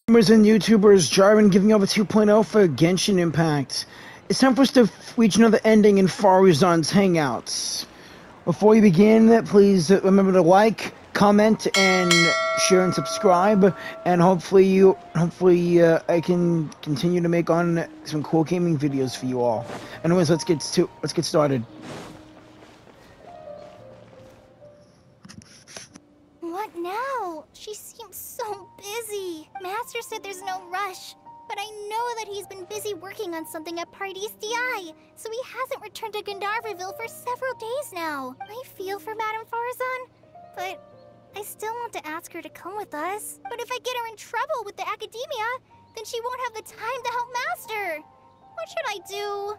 Streamers and YouTubers, Jarvan giving over 2.0 for Genshin Impact. It's time for us to reach another ending in Faruzan's hangouts. Before we begin, please remember to like, comment, and share and subscribe. And hopefully, I can continue to make on some cool gaming videos for you all. Anyways, let's get started. What now? She seems so busy. Master said there's no rush, but I know that he's been busy working on something at Party's DI, so he hasn't returned to Gandharville for several days now. I feel for Madame Faruzan, but I still want to ask her to come with us. But if I get her in trouble with the academia, then she won't have the time to help Master. What should I do?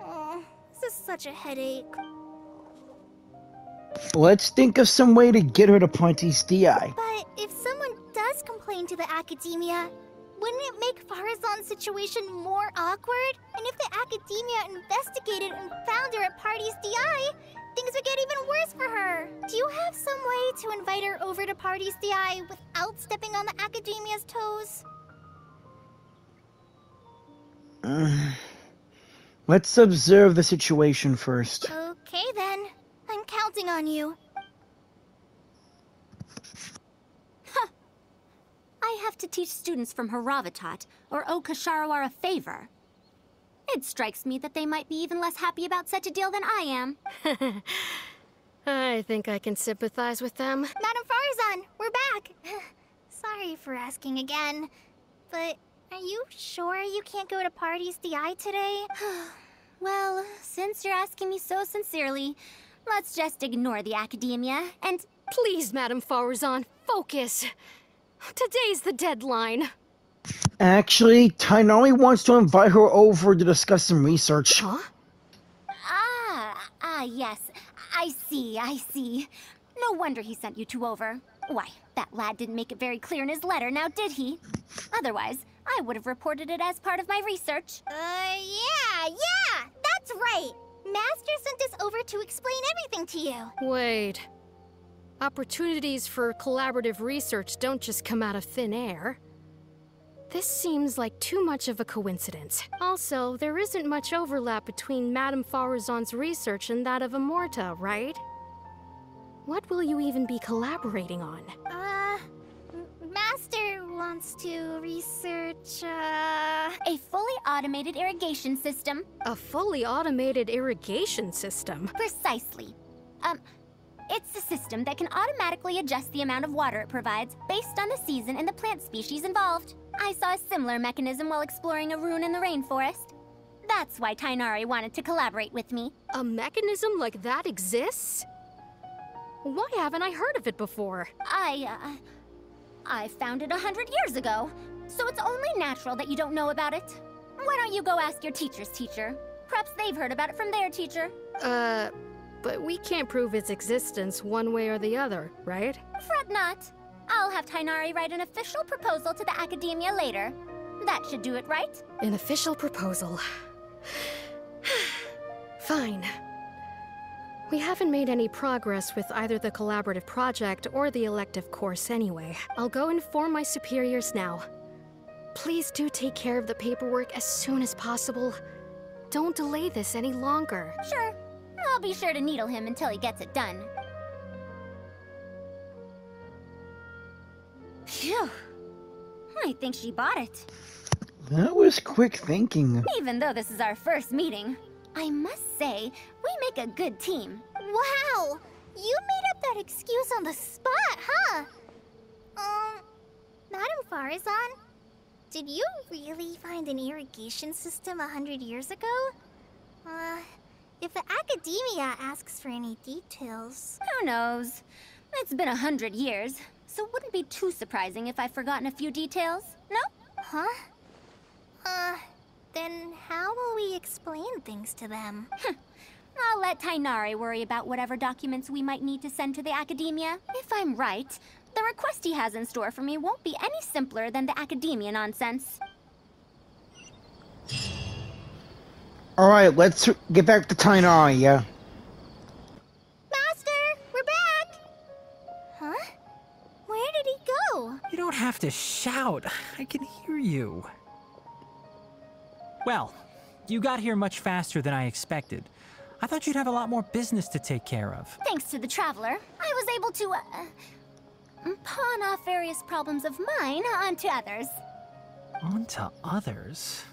Oh, this is such a headache. Let's think of some way to get her to Party's DI. But if someone does complain to the academia, wouldn't it make Faruzan's situation more awkward? And if the academia investigated and found her at Party's DI, things would get even worse for her. Do you have some way to invite her over to Party's DI without stepping on the academia's toes? Let's observe the situation first. Okay then. I'm counting on you. Huh. I have to teach students from Haravatat or owe Kasharawar a favor. It strikes me that they might be even less happy about such a deal than I am. I think I can sympathize with them. Madame Faruzan, we're back! Sorry for asking again, but are you sure you can't go to Party's DI today? Well, since you're asking me so sincerely, let's just ignore the academia and... Please, Madame Faruzan, focus! Today's the deadline. Actually, Tighnari wants to invite her over to discuss some research. Huh? Yes. I see. No wonder he sent you two over. Why, that lad didn't make it very clear in his letter, now did he? Otherwise, I would have reported it as part of my research. Yeah, that's right! Master sent us over to explain everything to you. Wait. Opportunities for collaborative research don't just come out of thin air. This seems like too much of a coincidence. Also, there isn't much overlap between Madame Faruzan's research and that of Amorta, right? What will you even be collaborating on? Master wants to research, A fully automated irrigation system. A fully automated irrigation system? Precisely. It's a system that can automatically adjust the amount of water it provides based on the season and the plant species involved. I saw a similar mechanism while exploring a rune in the rainforest. That's why Tighnari wanted to collaborate with me. A mechanism like that exists? Why haven't I heard of it before? I found it 100 years ago, so it's only natural that you don't know about it. Why don't you go ask your teacher's teacher? Perhaps they've heard about it from their teacher. But we can't prove its existence one way or the other, right? Fret not. I'll have Tighnari write an official proposal to the academia later. That should do it, right? An official proposal. Fine. We haven't made any progress with either the collaborative project or the elective course anyway. I'll go inform my superiors now. Please do take care of the paperwork as soon as possible. Don't delay this any longer. Sure. I'll be sure to needle him until he gets it done. Phew. I think she bought it. That was quick thinking. Even though this is our first meeting, I must say, we make a good team. Wow! You made up that excuse on the spot, huh? Madame Faruzan, did you really find an irrigation system 100 years ago? If the academia asks for any details... Who knows? It's been 100 years, so it wouldn't be too surprising if I've forgotten a few details, no? Huh? Then how will we explain things to them? I'll let Tighnari worry about whatever documents we might need to send to the academia. If I'm right, the request he has in store for me won't be any simpler than the academia nonsense. Alright, let's get back to Tighnari, yeah? Master, we're back! Huh? Where did he go? You don't have have to shout. I can hear you. Well, you got here much faster than I expected. I thought you'd have a lot more business to take care of. Thanks to the Traveler, I was able to, pawn off various problems of mine onto others. Onto others?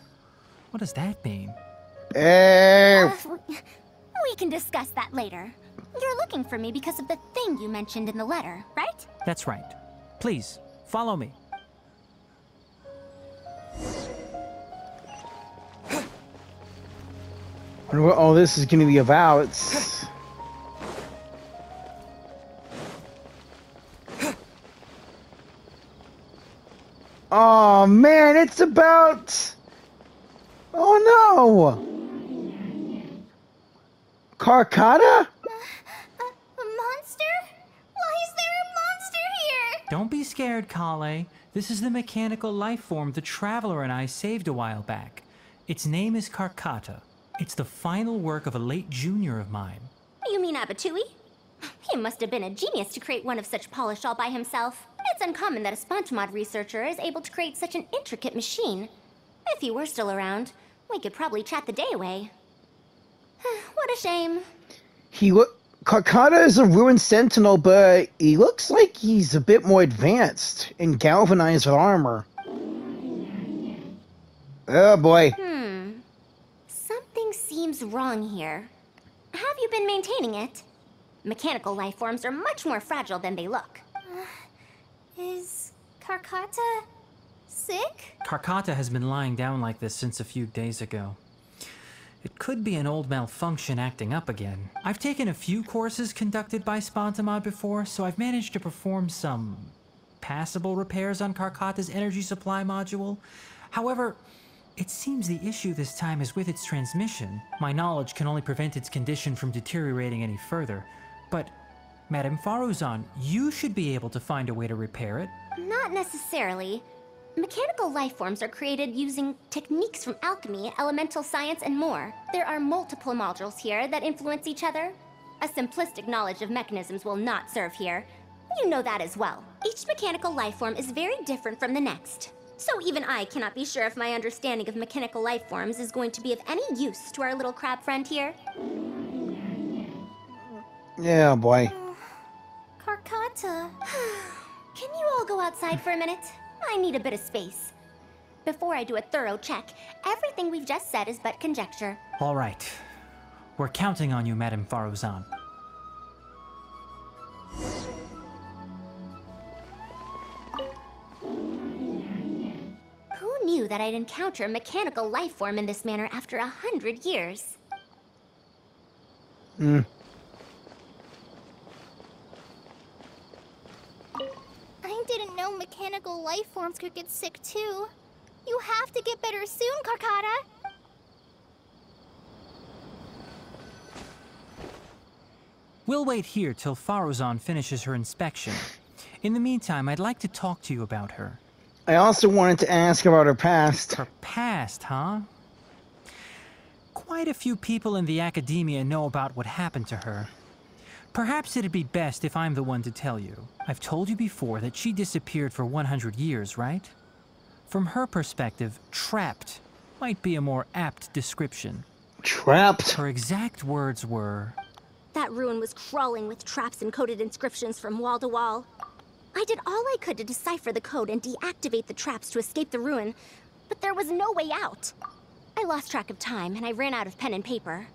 What does that mean? We can discuss that later. You're looking for me because of the thing you mentioned in the letter, right? That's right. Please, follow me. I wonder what all this is going to be about. Oh man, it's about... Oh no! Carcata? A monster? Why is there a monster here? Don't be scared, Kale. This is the mechanical life form the Traveler and I saved a while back. Its name is Carcata. It's the final work of a late junior of mine. You mean Abatui? He must have been a genius to create one of such polish all by himself. It's uncommon that a SpongeMod researcher is able to create such an intricate machine. If he were still around, we could probably chat the day away. What a shame. Carcata is a ruined sentinel, but he looks like he's a bit more advanced and galvanized with armor. Oh boy. Something seems wrong here. Have you been maintaining it? Mechanical life forms are much more fragile than they look. Is Carcata sick? Carcata has been lying down like this since a few days ago. It could be an old malfunction acting up again. I've taken a few courses conducted by Spontamod before, so I've managed to perform some passable repairs on Carcata's energy supply module. However, it seems the issue this time is with its transmission. My knowledge can only prevent its condition from deteriorating any further. But, Madame Faruzan, you should be able to find a way to repair it. Not necessarily. Mechanical life forms are created using techniques from alchemy, elemental science, and more. There are multiple modules here that influence each other. A simplistic knowledge of mechanisms will not serve here. You know that as well. Each mechanical life form is very different from the next. So even I cannot be sure if my understanding of mechanical life forms is going to be of any use to our little crab friend here. Yeah, boy. Carcata. Can you all go outside for a minute? I need a bit of space. Before I do a thorough check, everything we've just said is but conjecture. All right. We're counting on you, Madame Faruzan. Who knew that I'd encounter a mechanical life form in this manner after 100 years? I didn't know mechanical life forms could get sick too. You have to get better soon, Carcata. We'll wait here till Faruzan finishes her inspection. In the meantime, I'd like to talk to you about her. I also wanted to ask about her past. Her past, huh? Quite a few people in the academia know about what happened to her. Perhaps it'd be best if I'm the one to tell you. I've told you before that she disappeared for 100 years, right? From her perspective, trapped might be a more apt description. Trapped? Her exact words were... That ruin was crawling with traps and coded inscriptions from wall to wall. I did all I could to decipher the code and deactivate the traps to escape the ruin, but there was no way out. I lost track of time and I ran out of pen and paper.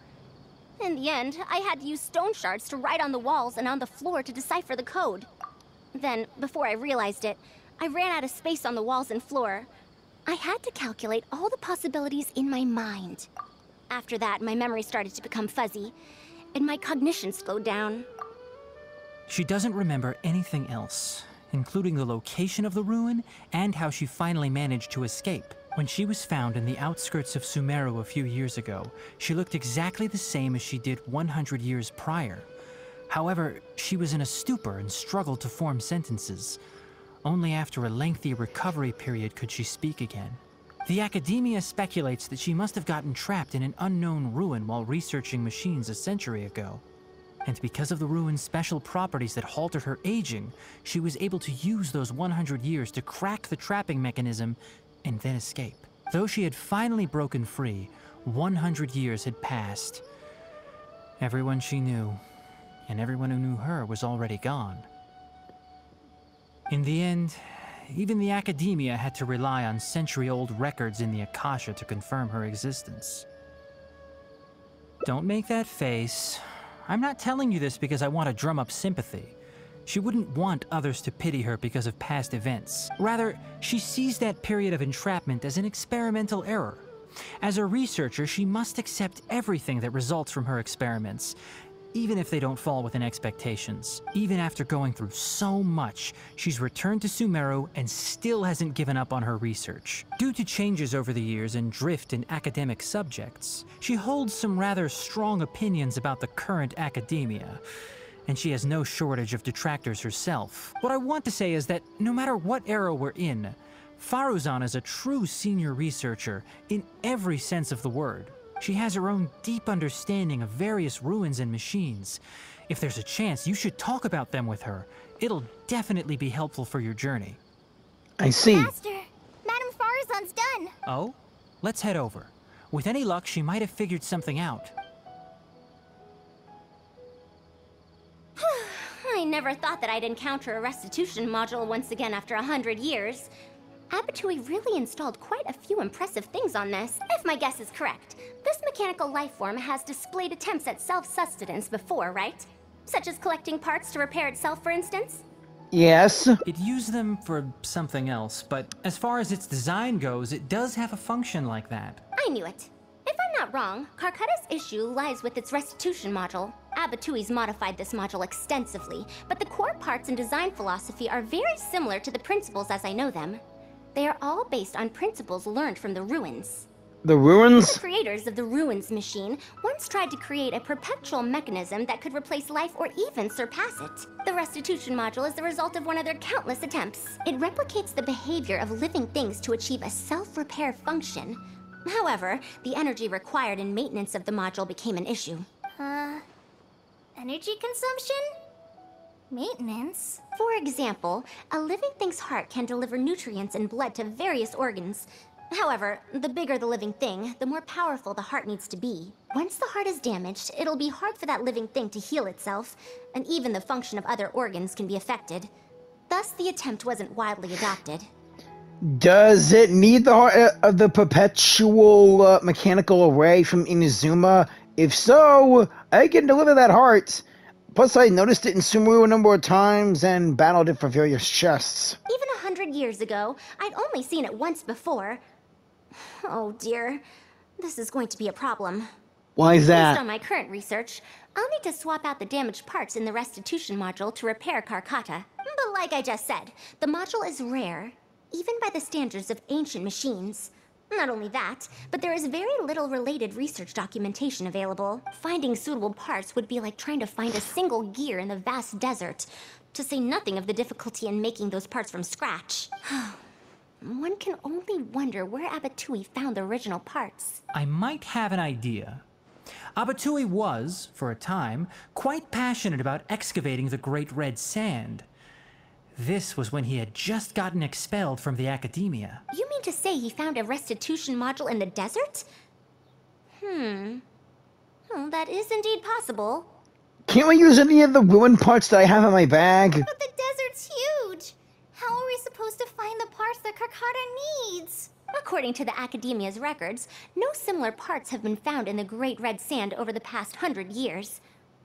In the end, I had to use stone shards to write on the walls and on the floor to decipher the code. Then, before I realized it, I ran out of space on the walls and floor. I had to calculate all the possibilities in my mind. After that, my memory started to become fuzzy, and my cognition slowed down. She doesn't remember anything else, including the location of the ruin and how she finally managed to escape. When she was found in the outskirts of Sumeru a few years ago, she looked exactly the same as she did 100 years prior. However, she was in a stupor and struggled to form sentences. Only after a lengthy recovery period could she speak again. The academia speculates that she must have gotten trapped in an unknown ruin while researching machines a century ago. And because of the ruin's special properties that halted her aging, she was able to use those 100 years to crack the trapping mechanism and then escape. Though she had finally broken free, 100 years had passed. Everyone she knew, and everyone who knew her, was already gone. In the end, even the academia had to rely on century-old records in the Akasha to confirm her existence. Don't make that face. I'm not telling you this because I want to drum up sympathy. She wouldn't want others to pity her because of past events. Rather, she sees that period of entrapment as an experimental error. As a researcher, she must accept everything that results from her experiments, even if they don't fall within expectations. Even after going through so much, she's returned to Sumeru and still hasn't given up on her research. Due to changes over the years and drift in academic subjects, she holds some rather strong opinions about the current academia, and she has no shortage of detractors herself. What I want to say is that no matter what era we're in, Faruzan is a true senior researcher in every sense of the word. She has her own deep understanding of various ruins and machines. If there's a chance, you should talk about them with her. It'll definitely be helpful for your journey. I see. Master, Madame Faruzan's done. Oh? Let's head over. With any luck, she might have figured something out. I never thought that I'd encounter a restitution module once again after 100 years. Abatui really installed quite a few impressive things on this. If my guess is correct, this mechanical life form has displayed attempts at self-sustenance before, right? Such as collecting parts to repair itself, for instance? Yes. It used them for something else, but as far as its design goes, it does have a function like that. I knew it. If I'm not wrong, Karkata's issue lies with its restitution module. Abatui's modified this module extensively, but the core parts and design philosophy are very similar to the principles as I know them. They are all based on principles learned from the ruins. The ruins? The creators of the ruins machine once tried to create a perpetual mechanism that could replace life or even surpass it. The restitution module is the result of one of their countless attempts. It replicates the behavior of living things to achieve a self-repair function. However, the energy required in maintenance of the module became an issue. Energy consumption? Maintenance? For example, a living thing's heart can deliver nutrients and blood to various organs. However, the bigger the living thing, the more powerful the heart needs to be. Once the heart is damaged, it'll be hard for that living thing to heal itself, and even the function of other organs can be affected. Thus, the attempt wasn't widely adopted. Does it need the heart of the perpetual mechanical array from Inazuma? If so, I can deliver that heart. Plus, I noticed it in Sumeru a number of times and battled it for various chests. Even 100 years ago, I'd only seen it once before. Oh dear, this is going to be a problem. Why is that? Based on my current research, I'll need to swap out the damaged parts in the restitution module to repair Karkata. But like I just said, the module is rare, even by the standards of ancient machines. Not only that, but there is very little related research documentation available. Finding suitable parts would be like trying to find a single gear in the vast desert, to say nothing of the difficulty in making those parts from scratch. One can only wonder where Abatui found the original parts. I might have an idea. Abatui was, for a time, quite passionate about excavating the Great Red Sand. This was when he had just gotten expelled from the academia. You mean to say he found a restitution module in the desert? Well, that is indeed possible. Can't we use any of the ruined parts that I have in my bag? But the desert's huge! How are we supposed to find the parts that Karkata needs? According to the academia's records, no similar parts have been found in the Great Red Sand over the past 100 years.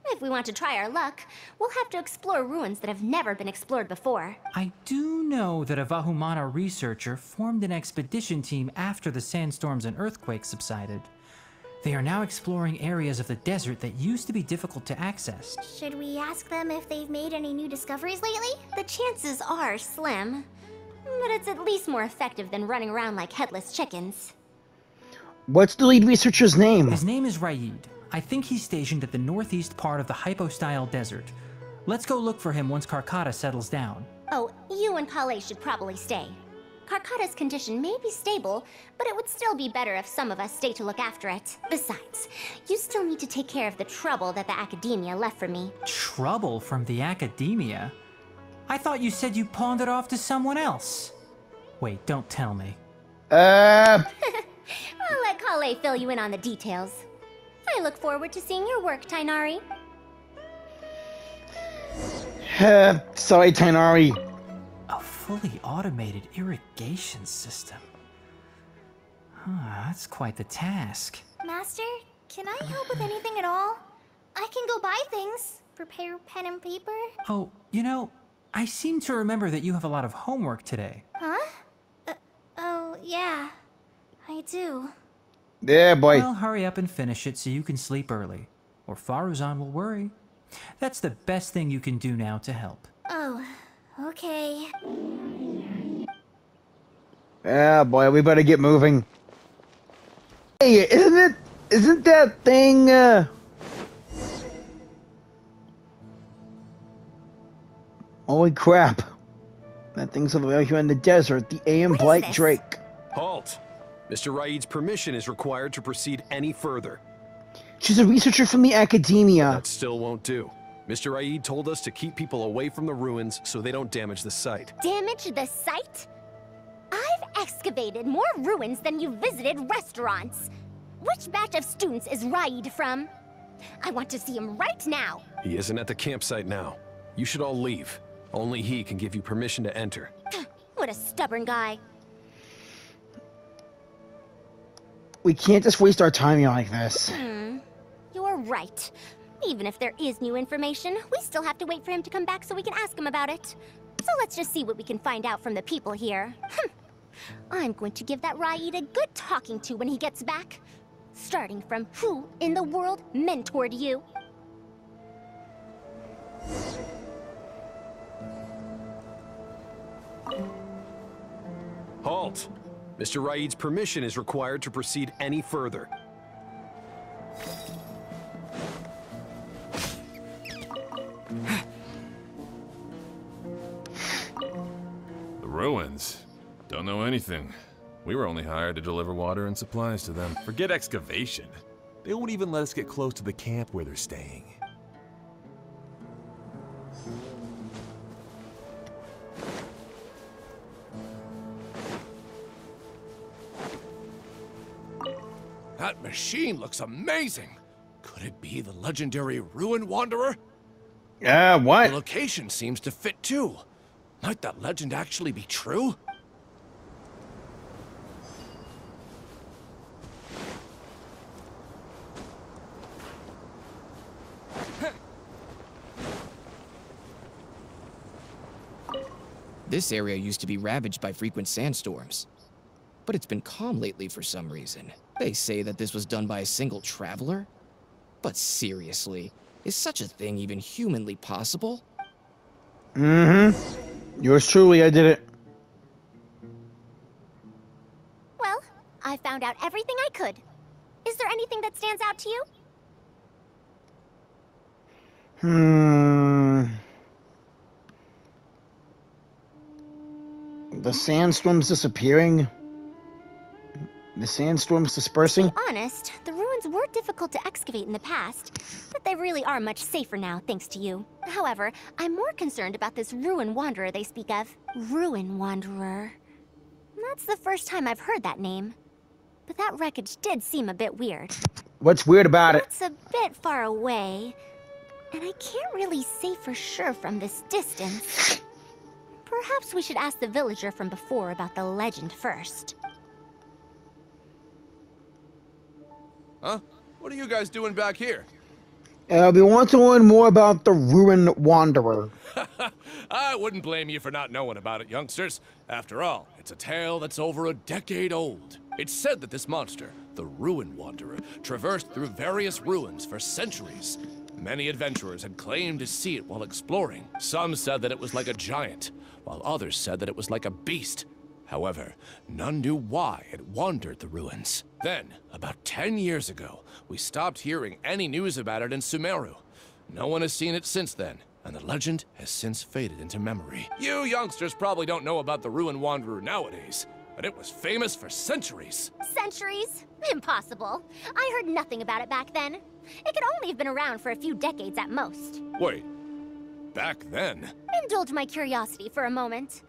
If we want to try our luck, we'll have to explore ruins that have never been explored before. I do know that a Vahumana researcher formed an expedition team after the sandstorms and earthquakes subsided. They are now exploring areas of the desert that used to be difficult to access. Should we ask them if they've made any new discoveries lately? The chances are slim, but it's at least more effective than running around like headless chickens. What's the lead researcher's name? His name is Raid. I think he's stationed at the northeast part of the Hypostyle Desert. Let's go look for him once Karkata settles down. Oh, you and Kale should probably stay. Karkata's condition may be stable, but it would still be better if some of us stay to look after it. Besides, you still need to take care of the trouble that the academia left for me. Trouble from the academia? I thought you said you pawned it off to someone else. Wait, don't tell me. I'll let Kale fill you in on the details. I look forward to seeing your work, Tighnari. Sorry, Tighnari. A fully automated irrigation system. That's quite the task. Master, can I help with anything at all? I can go buy things. Prepare pen and paper. Oh, you know, I seem to remember that you have a lot of homework today. Huh? Oh, yeah. I do. Yeah, boy. Well, hurry up and finish it so you can sleep early. Or Faruzan will worry. That's the best thing you can do now to help. Oh, okay. Yeah, boy, we better get moving. Hey, isn't that thing, Holy crap. That thing's over here in the desert, the AM What is Blight this? Drake. Halt! Mr. Raid's permission is required to proceed any further. She's a researcher from the academia. That still won't do. Mr. Raid told us to keep people away from the ruins so they don't damage the site. Damage the site? I've excavated more ruins than you visited restaurants. Which batch of students is Raid from? I want to see him right now. He isn't at the campsite now. You should all leave. Only he can give you permission to enter. What a stubborn guy. We can't just waste our time here like this. You're right. Even if there is new information, we still have to wait for him to come back so we can ask him about it. So let's just see what we can find out from the people here. I'm going to give that Raid a good talking to when he gets back. Starting from who in the world mentored you? Halt! Mr. Raid's permission is required to proceed any further. The ruins? Don't know anything. We were only hired to deliver water and supplies to them. Forget excavation. They won't even let us get close to the camp where they're staying. That machine looks amazing. Could it be the legendary Ruin Wanderer? The What? location seems to fit too. Might that legend actually be true? This area used to be ravaged by frequent sandstorms, but it's been calm lately for some reason. They say that this was done by a single traveler? But seriously, is such a thing even humanly possible? Yours truly, I did it. Well, I found out everything I could. Is there anything that stands out to you? The sandstorm's disappearing. The sandstorm's dispersing. To be honest, the ruins were difficult to excavate in the past, but they really are much safer now, thanks to you. However, I'm more concerned about this Ruin Wanderer they speak of. Ruin Wanderer. That's the first time I've heard that name. But that wreckage did seem a bit weird. What's weird about it? It's a bit far away, and I can't really say for sure from this distance. Perhaps we should ask the villager from before about the legend first. Huh? What are you guys doing back here? We want to learn more about the Ruin Wanderer. I wouldn't blame you for not knowing about it, youngsters. After all, it's a tale that's over a decade old. It's said that this monster, the Ruin Wanderer, traversed through various ruins for centuries. Many adventurers had claimed to see it while exploring. Some said that it was like a giant, while others said that it was like a beast. However, none knew why it wandered the ruins. Then, about 10 years ago, we stopped hearing any news about it in Sumeru. No one has seen it since then, and the legend has since faded into memory. You youngsters probably don't know about the Ruin Wanderer nowadays, but it was famous for centuries. Centuries? Impossible. I heard nothing about it back then. It could only have been around for a few decades at most. Wait, back then? Indulge my curiosity for a moment.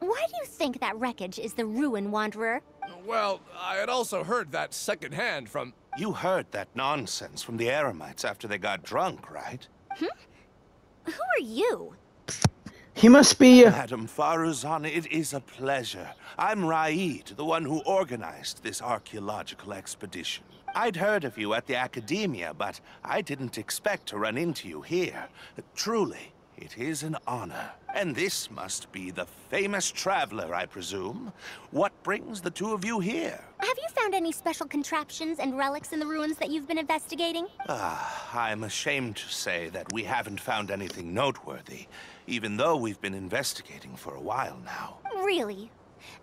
Why do you think that wreckage is the Ruin Wanderer? Well, I had also heard that secondhand from... You heard that nonsense from the Eremites after they got drunk, right? Who are you? He must be... Madam Faruzan, it is a pleasure. I'm Raid, the one who organized this archaeological expedition. I'd heard of you at the Academia, but I didn't expect to run into you here. Truly, it is an honor. And this must be the famous traveler, I presume. What brings the two of you here? Have you found any special contraptions and relics in the ruins that you've been investigating? I'm ashamed to say that we haven't found anything noteworthy, even though we've been investigating for a while now. Really?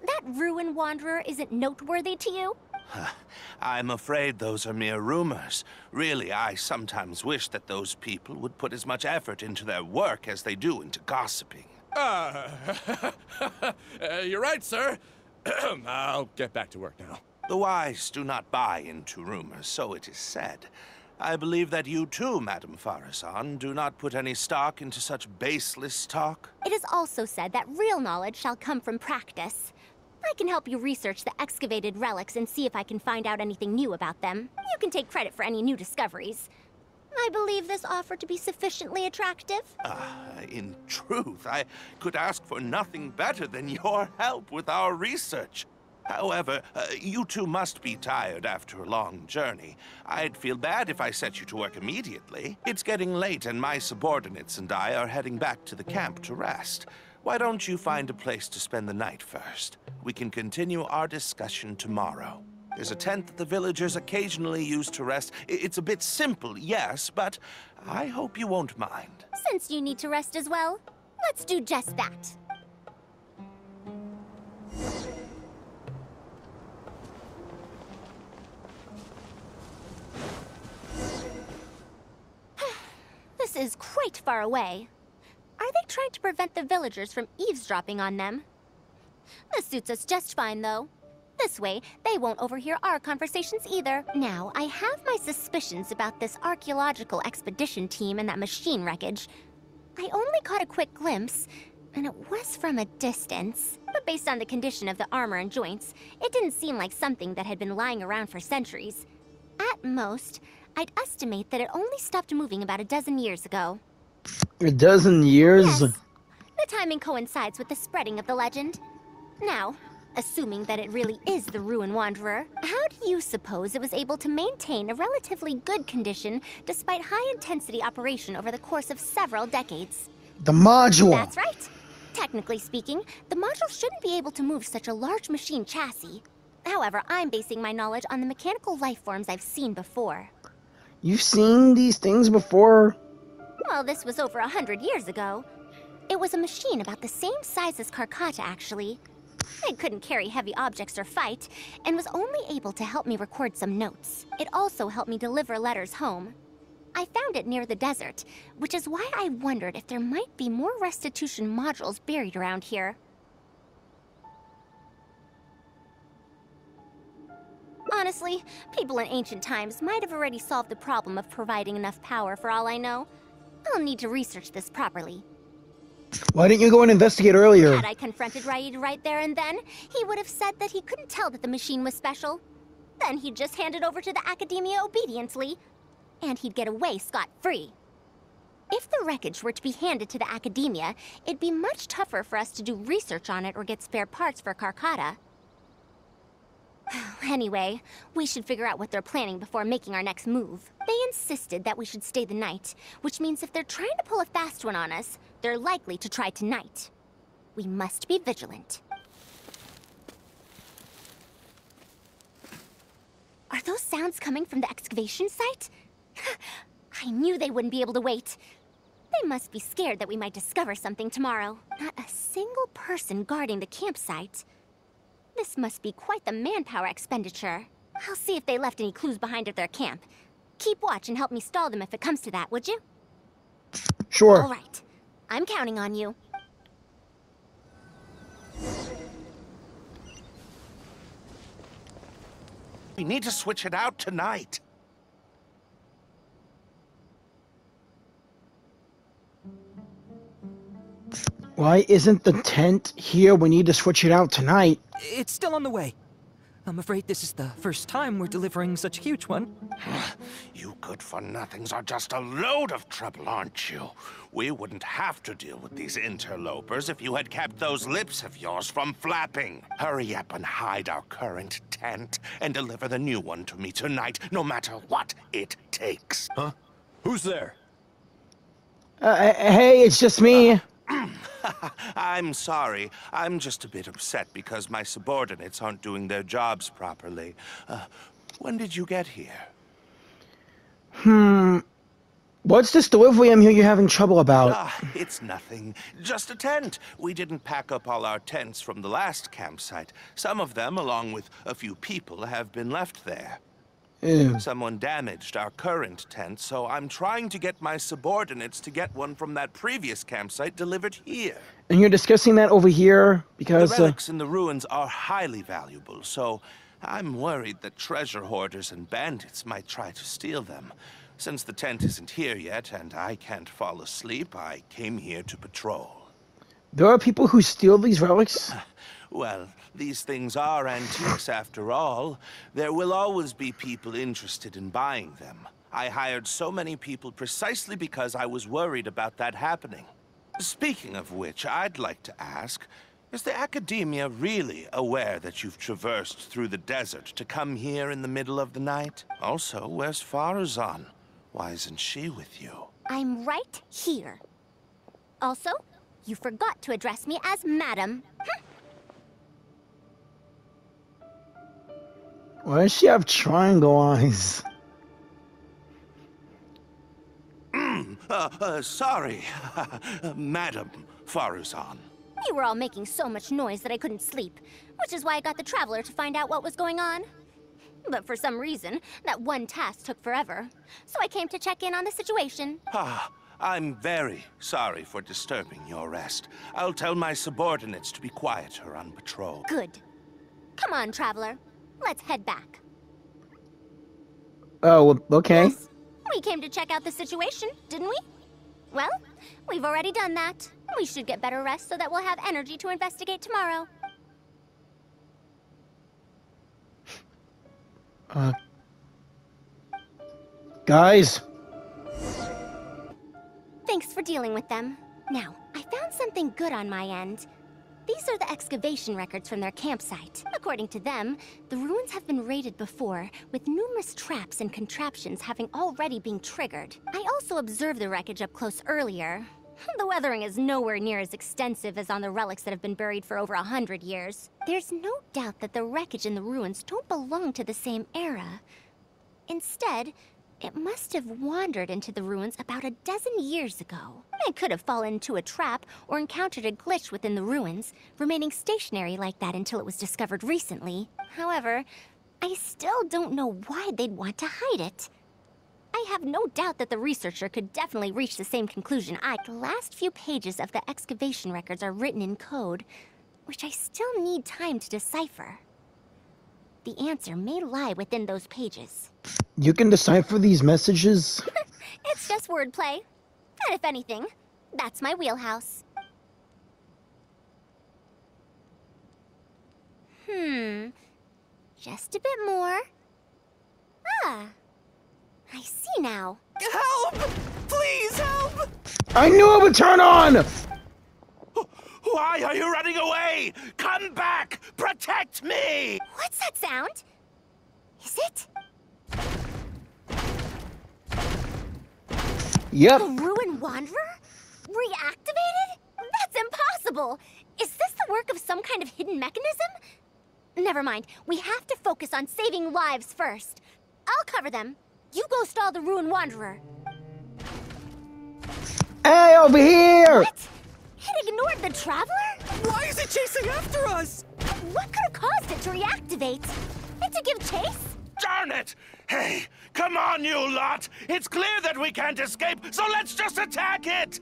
That Ruin Wanderer isn't noteworthy to you? I'm afraid those are mere rumors. Really, I sometimes wish that those people would put as much effort into their work as they do into gossiping. You're right, sir. I'll get back to work now. The wise do not buy into rumors, so it is said. I believe that you too, Madam Faruzan, do not put any stock into such baseless talk. It is also said that real knowledge shall come from practice. I can help you research the excavated relics and see if I can find out anything new about them. You can take credit for any new discoveries. I believe this offer to be sufficiently attractive. In truth, I could ask for nothing better than your help with our research. However, you two must be tired after a long journey. I'd feel bad if I set you to work immediately. It's getting late and my subordinates and I are heading back to the camp to rest. Why don't you find a place to spend the night first? We can continue our discussion tomorrow. There's a tent that the villagers occasionally use to rest. It's a bit simple, yes, but I hope you won't mind. Since you need to rest as well, let's do just that. This is quite far away. Are they trying to prevent the villagers from eavesdropping on them? This suits us just fine, though. This way, they won't overhear our conversations either. Now, I have my suspicions about this archaeological expedition team and that machine wreckage. I only caught a quick glimpse, and it was from a distance. But based on the condition of the armor and joints, it didn't seem like something that had been lying around for centuries. At most, I'd estimate that it only stopped moving about a dozen years ago. A dozen years? Yes. The timing coincides with the spreading of the legend. Now, assuming that it really is the Ruin Wanderer, how do you suppose it was able to maintain a relatively good condition despite high-intensity operation over the course of several decades? The module! That's right. Technically speaking, the module shouldn't be able to move such a large machine chassis. However, I'm basing my knowledge on the mechanical life forms I've seen before. You've seen these things before? Well, this was over 100 years ago. It was a machine about the same size as Carcata, actually. It couldn't carry heavy objects or fight, and was only able to help me record some notes. It also helped me deliver letters home. I found it near the desert, which is why I wondered if there might be more restitution modules buried around here. Honestly, people in ancient times might have already solved the problem of providing enough power for all I know. I'll need to research this properly. Why didn't you go and investigate earlier? Had I confronted Raid right there and then, he would have said that he couldn't tell that the machine was special. Then he'd just hand it over to the Academia obediently, and he'd get away scot-free. If the wreckage were to be handed to the Academia, it'd be much tougher for us to do research on it or get spare parts for Carcata. Anyway, we should figure out what they're planning before making our next move. They insisted that we should stay the night, which means if they're trying to pull a fast one on us, they're likely to try tonight. We must be vigilant. Are those sounds coming from the excavation site? I knew they wouldn't be able to wait. They must be scared that we might discover something tomorrow. Not a single person guarding the campsite. This must be quite the manpower expenditure. I'll see if they left any clues behind at their camp. Keep watch and help me stall them if it comes to that, would you? Sure. All right. I'm counting on you. We need to switch it out tonight. Why isn't the tent here? We need to switch it out tonight. It's still on the way. I'm afraid this is the first time we're delivering such a huge one. You good-for-nothings are just a load of trouble, aren't you? We wouldn't have to deal with these interlopers if you had kept those lips of yours from flapping. Hurry up and hide our current tent and deliver the new one to me tonight, no matter what it takes. Huh? Who's there? Hey, it's just me. I'm sorry. I'm just a bit upset because my subordinates aren't doing their jobs properly. When did you get here? What's this delivery I'm here you're having trouble about? It's nothing. Just a tent. We didn't pack up all our tents from the last campsite. Some of them, along with a few people, have been left there. Ew. Someone damaged our current tent, so I'm trying to get my subordinates to get one from that previous campsite delivered here. And you're discussing that over here because The relics in the ruins are highly valuable, so I'm worried that treasure hoarders and bandits might try to steal them. Since the tent isn't here yet and I can't fall asleep, I came here to patrol. there are people who steal these relics. Well, these things are antiques after all. There will always be people interested in buying them. I hired so many people precisely because I was worried about that happening. Speaking of which, I'd like to ask, is the Academia really aware that you've traversed through the desert to come here in the middle of the night? Also, where's Faruzan? Why isn't she with you? I'm right here. Also, you forgot to address me as Madam. Why does she have triangle eyes? Sorry, Madam Faruzan. You were all making so much noise that I couldn't sleep, which is why I got the Traveler to find out what was going on. But for some reason, that one task took forever. So I came to check in on the situation. I'm very sorry for disturbing your rest. I'll tell my subordinates to be quieter on patrol. Good. Come on, Traveler. Let's head back. Oh, okay. Yes, we came to check out the situation, didn't we? Well, we've already done that. We should get better rest so that we'll have energy to investigate tomorrow. Guys. Thanks for dealing with them. Now, I found something good on my end. These are the excavation records from their campsite. According to them, the ruins have been raided before, with numerous traps and contraptions having already been triggered. I also observed the wreckage up close earlier. The weathering is nowhere near as extensive as on the relics that have been buried for over 100 years. There's no doubt that the wreckage in the ruins don't belong to the same era. Instead, it must have wandered into the ruins about a dozen years ago. It could have fallen into a trap or encountered a glitch within the ruins, remaining stationary like that until it was discovered recently. However, I still don't know why they'd want to hide it. I have no doubt that the researcher could definitely reach the same conclusion. The last few pages of the excavation records are written in code, which I still need time to decipher. The answer may lie within those pages. You can decipher these messages? It's just wordplay. And if anything, that's my wheelhouse. Just a bit more. I see now. Help! Please help! I knew it would turn on! Why are you running away? Come back! Protect me! What's that sound? Is it? Yep. The Ruin Wanderer? Reactivated? That's impossible! Is this the work of some kind of hidden mechanism? Never mind. We have to focus on saving lives first. I'll cover them. You go stall the Ruin Wanderer. Hey, over here! What? It ignored the Traveler? Why is it chasing after us? What could have caused it to reactivate? And to give chase? Darn it! Hey, come on, you lot! It's clear that we can't escape, so let's just attack it!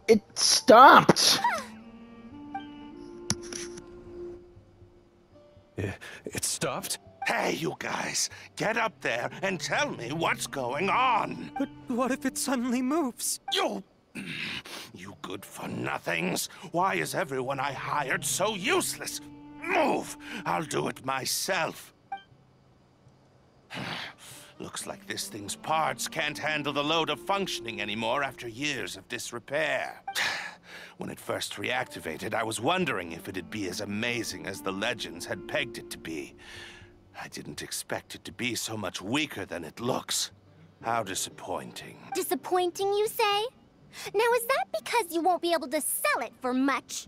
It stopped! It stopped? Hey, you guys, get up there and tell me what's going on. But what if it suddenly moves? You good-for-nothings. Why is everyone I hired so useless? Move! I'll do it myself. Looks like this thing's parts can't handle the load of functioning anymore after years of disrepair. When it first reactivated, I was wondering if it'd be as amazing as the legends had pegged it to be. I didn't expect it to be so much weaker than it looks. How disappointing. Disappointing, you say? Now, is that because you won't be able to sell it for much?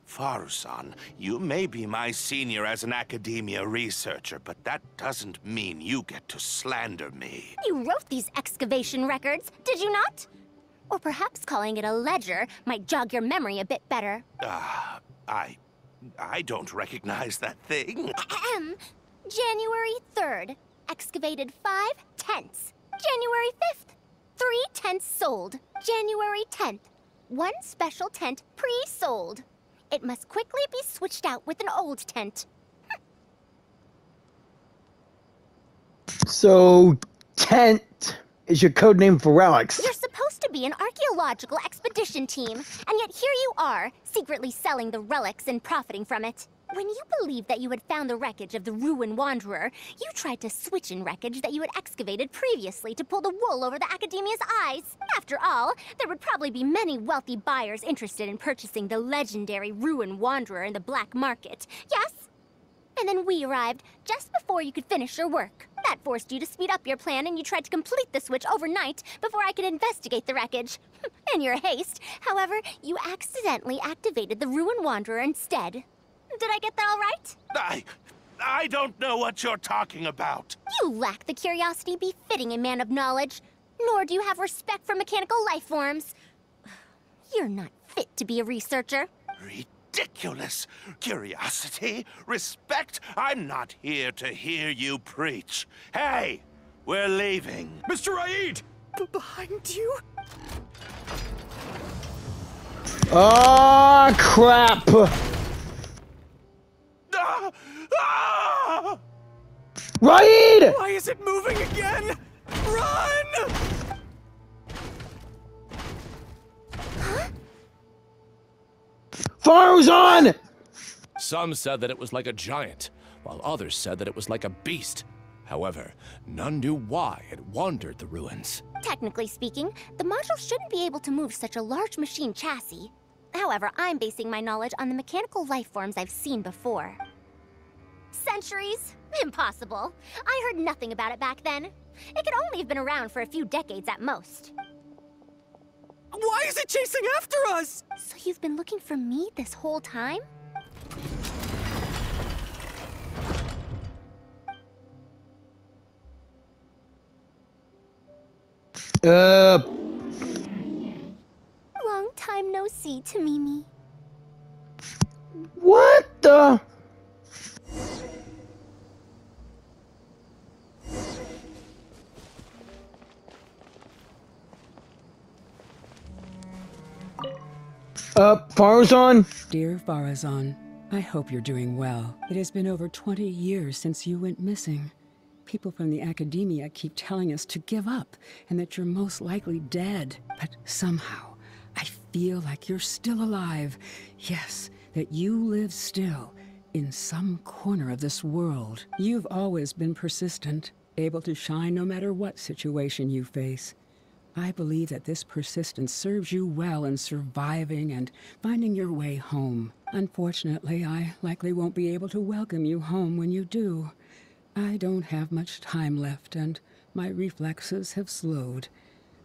Faruzan, you may be my senior as an academia researcher, but that doesn't mean you get to slander me. You wrote these excavation records, did you not? Or perhaps calling it a ledger might jog your memory a bit better. I don't recognize that thing. January 3rd, excavated 5 tents. January 5th, 3 tents sold. January 10th, 1 special tent pre-sold. It must quickly be switched out with an old tent. So, tent is your code name for relics. You're supposed to be an archaeological expedition team, and yet here you are, secretly selling the relics and profiting from it. When you believed that you had found the wreckage of the Ruin Wanderer, you tried to switch in wreckage that you had excavated previously to pull the wool over the Academia's eyes. After all, there would probably be many wealthy buyers interested in purchasing the legendary Ruin Wanderer in the black market, yes? And then we arrived just before you could finish your work. That forced you to speed up your plan, and you tried to complete the switch overnight before I could investigate the wreckage. In your haste, however, you accidentally activated the Ruin Wanderer instead. Did I get that all right? I don't know what you're talking about. You lack the curiosity befitting a man of knowledge, nor do you have respect for mechanical life forms. You're not fit to be a researcher. Ridiculous. Curiosity? Respect? I'm not here to hear you preach. Hey, we're leaving. Mr. Aid! Behind you? Oh, crap! Raid! Why is it moving again? Run! Faruzan! Some said that it was like a giant, while others said that it was like a beast. However, none knew why it wandered the ruins. Technically speaking, the module shouldn't be able to move such a large machine chassis. However, I'm basing my knowledge on the mechanical life forms I've seen before. Centuries? Impossible. I heard nothing about it back then. It could only have been around for a few decades at most. Why is it chasing after us? So you've been looking for me this whole time? Long time no see, Tamimi. What the? Faruzan? Dear Faruzan, I hope you're doing well. It has been over 20 years since you went missing. People from the academia keep telling us to give up and that you're most likely dead. But somehow, I feel like you're still alive. Yes, that you live still in some corner of this world. You've always been persistent, able to shine no matter what situation you face. I believe that this persistence serves you well in surviving and finding your way home. Unfortunately, I likely won't be able to welcome you home when you do. I don't have much time left, and my reflexes have slowed.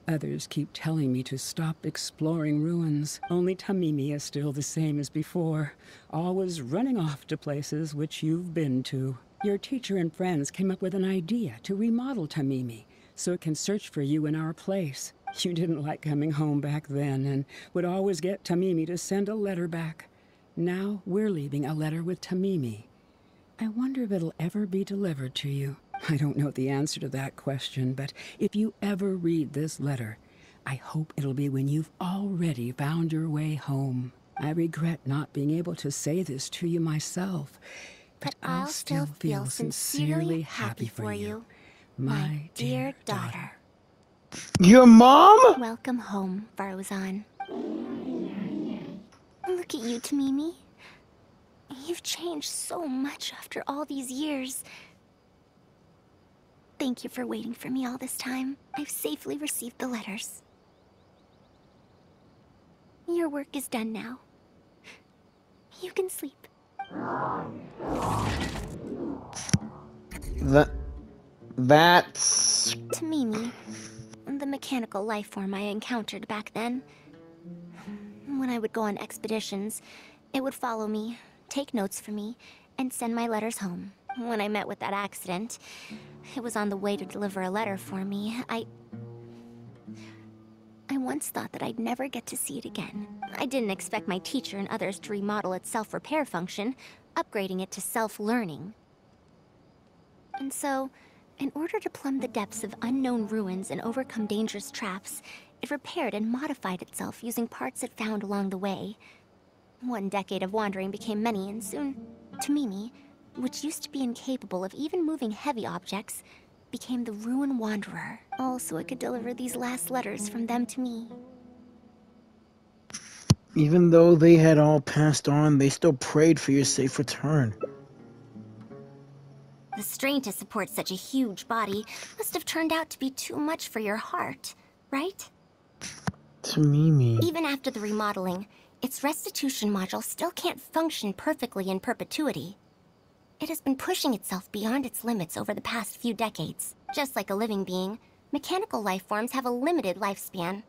Others keep telling me to stop exploring ruins. Only Tamimi is still the same as before, always running off to places which you've been to. Your teacher and friends came up with an idea to remodel Tamimi, so it can search for you in our place. You didn't like coming home back then, and would always get Tamimi to send a letter back. Now we're leaving a letter with Tamimi. I wonder if it'll ever be delivered to you. I don't know the answer to that question, but if you ever read this letter, I hope it'll be when you've already found your way home. I regret not being able to say this to you myself, but I'll still feel sincerely happy for you, my dear daughter. Your mom? Welcome home, Faruzan. Look at you, Tamimi. You've changed so much after all these years. Thank you for waiting for me all this time. I've safely received the letters. Your work is done now. You can sleep. That's... Tamimi, the mechanical life form I encountered back then. When I would go on expeditions, it would follow me, take notes for me, and send my letters home. When I met with that accident, it was on the way to deliver a letter for me. I once thought that I'd never get to see it again. I didn't expect my teacher and others to remodel its self-repair function, upgrading it to self-learning. And so, in order to plumb the depths of unknown ruins and overcome dangerous traps, it repaired and modified itself using parts it found along the way. One decade of wandering became many, and soon, Tamimi, which used to be incapable of even moving heavy objects, became the Ruin Wanderer. All so it could deliver these last letters from them to me. Even though they had all passed on, they still prayed for your safe return. The strain to support such a huge body must have turned out to be too much for your heart, right? Tamimi. Even after the remodeling, its restitution module still can't function perfectly in perpetuity. It has been pushing itself beyond its limits over the past few decades. Just like a living being, mechanical life forms have a limited lifespan.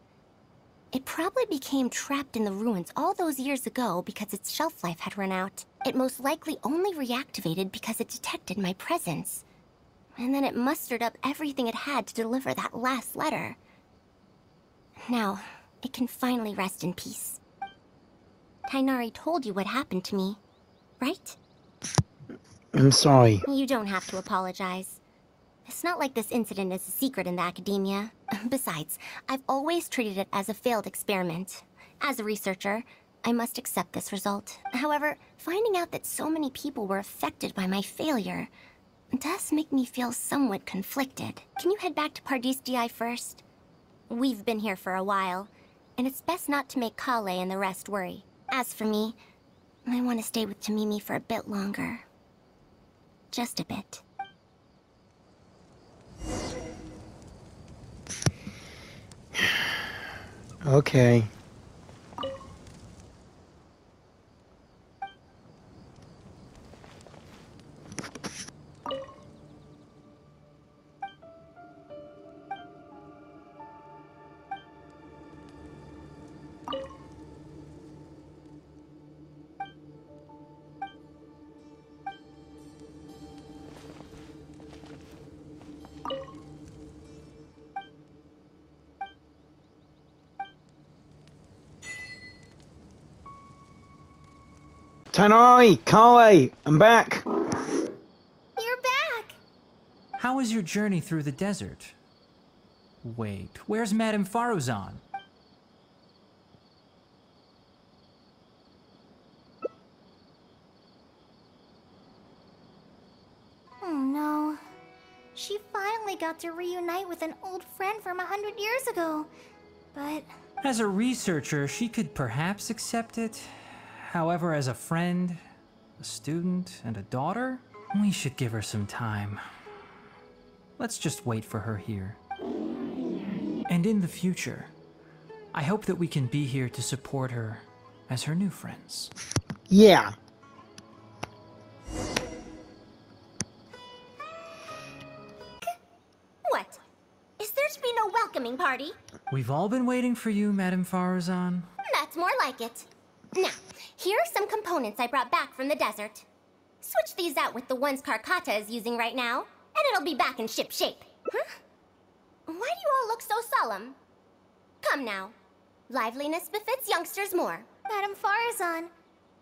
It probably became trapped in the ruins all those years ago because its shelf life had run out. It most likely only reactivated because it detected my presence. And then it mustered up everything it had to deliver that last letter. Now, it can finally rest in peace. Tighnari told you what happened to me, right? I'm sorry. You don't have to apologize. It's not like this incident is a secret in the academia. Besides, I've always treated it as a failed experiment. As a researcher, I must accept this result. However, finding out that so many people were affected by my failure does make me feel somewhat conflicted. Can you head back to Pardistii first? We've been here for a while, and it's best not to make Kale and the rest worry. As for me, I want to stay with Tamimi for a bit longer. Just a bit. Okay. Tighnari, Kale, I'm back. You're back! How was your journey through the desert? Wait, where's Madame Faruzan? Oh no. She finally got to reunite with an old friend from 100 years ago. But... As a researcher, she could perhaps accept it. However, as a friend, a student, and a daughter, we should give her some time. Let's just wait for her here. And in the future, I hope that we can be here to support her as her new friends. Yeah. What? Is there to be no welcoming party? We've all been waiting for you, Madame Faruzan. That's more like it. Now, here are some components I brought back from the desert. Switch these out with the ones Karkata is using right now, and it'll be back in ship shape. Huh? Why do you all look so solemn? Come now. Liveliness befits youngsters more. Madame Faruzan,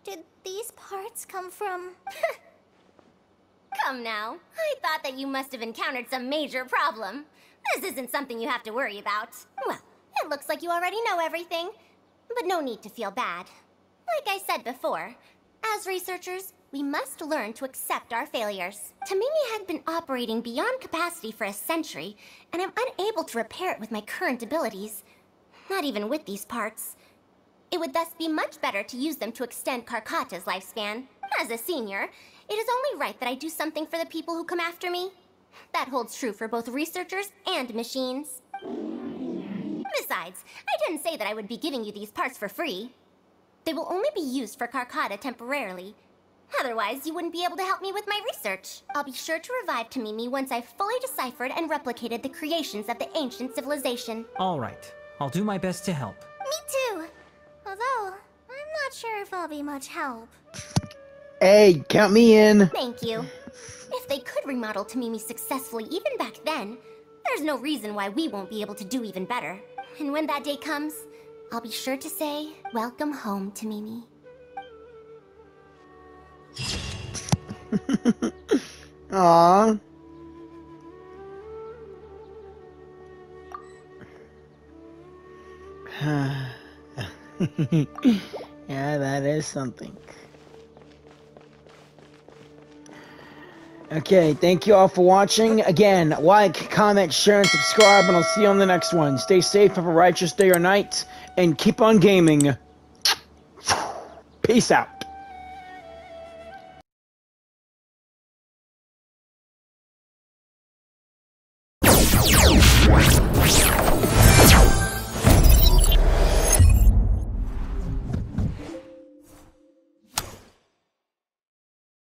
did these parts come from... Come now. I thought that you must have encountered some major problem. This isn't something you have to worry about. Well, It looks like you already know everything, but no need to feel bad. Like I said before, as researchers, we must learn to accept our failures. Tamimi had been operating beyond capacity for a century, and I'm unable to repair it with my current abilities. Not even with these parts. It would thus be much better to use them to extend Karkata's lifespan. As a senior, it is only right that I do something for the people who come after me. That holds true for both researchers and machines. Besides, I didn't say that I would be giving you these parts for free. They will only be used for Karkata temporarily. Otherwise, you wouldn't be able to help me with my research. I'll be sure to revive Tamimi once I've fully deciphered and replicated the creations of the ancient civilization. All right. I'll do my best to help. Me too. Although, I'm not sure if I'll be much help. Hey, count me in. Thank you. If they could remodel Tamimi successfully even back then, there's no reason why we won't be able to do even better. And when that day comes, I'll be sure to say, welcome home, Tamimi. Aww. Yeah, that is something. Okay, thank you all for watching. Again, like, comment, share, and subscribe, and I'll see you on the next one. Stay safe, have a righteous day or night, and keep on gaming. Peace out.